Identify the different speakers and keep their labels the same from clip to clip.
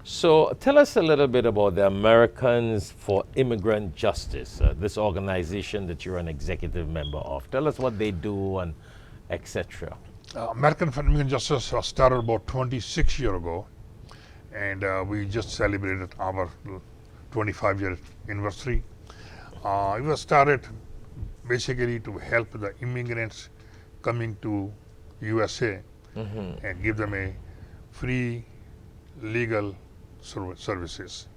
Speaker 1: So tell us a little bit about the Americans for Immigrant Justice, this organization that you're an executive member of. Tell us what they do and etc.
Speaker 2: American for Immigrant Justice was started about 26 years ago, and we just celebrated our 25-year anniversary. It was started basically to help the immigrants coming to U.S.A. and give them a free legal services.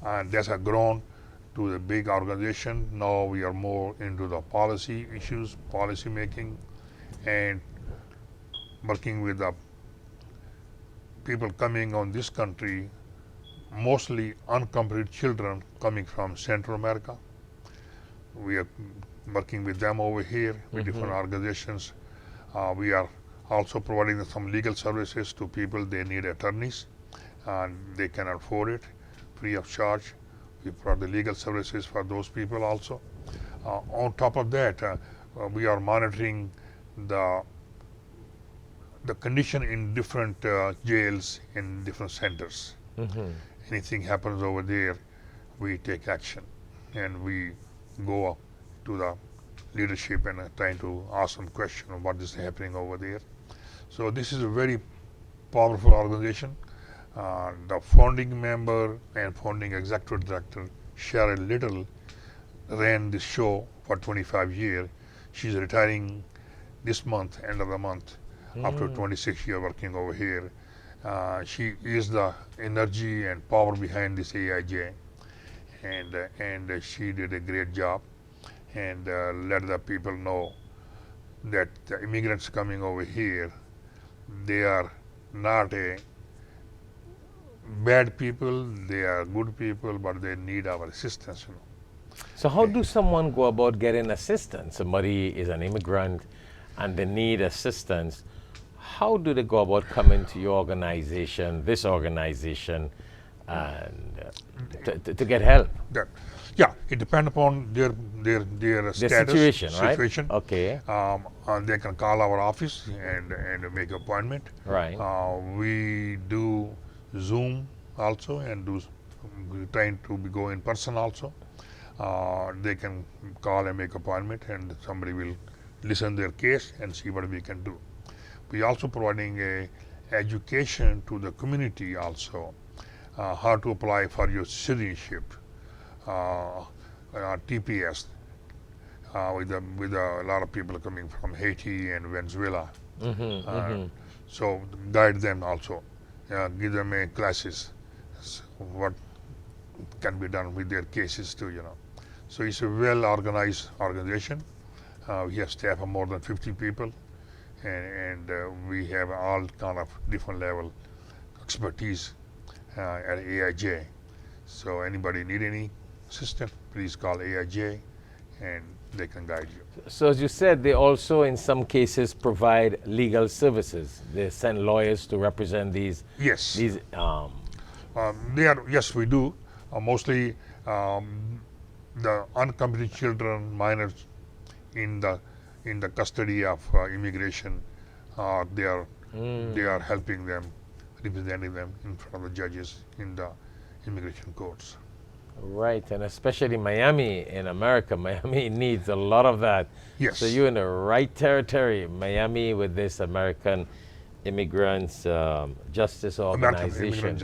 Speaker 2: And that has grown to the big organization. Now we are more into the policy issues, policy making, and working with the people coming on this country, mostly unaccompanied children coming from Central America. We are working with them over here with different organizations. We are also providing them some legal services to people. They need attorneys and they can afford it free of charge. We provide the legal services for those people also. On top of that, we are monitoring the condition in different jails in different centers. Anything happens over there, we take action, and we go up to the leadership and trying to ask some question of what is happening over there. So this is a very powerful organization. The founding member and founding executive director, Sharon Little, ran this show for 25 years. She's retiring this month, end of the month, after 26 years working over here. She is the energy and power behind this AIJ, and she did a great job and let the people know that the immigrants coming over here, they are not a bad people, they are good people, but they need our assistance.
Speaker 1: So how do someone go about getting assistance? Somebody is an immigrant and they need assistance. How do they go about coming to your organization, this organization, and to get help?
Speaker 2: Yeah, it depends upon their status,
Speaker 1: situation. Okay.
Speaker 2: And they can call our office and make appointment.
Speaker 1: Right.
Speaker 2: We do Zoom also, and we're trying to go in person also. They can call and make appointment, and somebody will listen their case and see what we can do. We also providing a education to the community also, how to apply for your citizenship, TPS, with a lot of people coming from Haiti and Venezuela. So guide them also, give them classes, what can be done with their cases too, So it's a well-organized organization. We have staff of more than 50 people, and we have all kind of different level expertise at AIJ. So anybody need any assistance, please call AIJ and they can guide you.
Speaker 1: So as you said, they also in some cases provide legal services. They send lawyers to represent these.
Speaker 2: Yes. Yes, we do. Mostly the unaccompanied children, minors in the custody of immigration, they are helping them, representing them in front of the judges in the immigration courts.
Speaker 1: Right, and especially Miami in America. Miami needs a lot of that.
Speaker 2: Yes.
Speaker 1: So you're in the right territory, Miami, with this American Immigrants Justice Organization.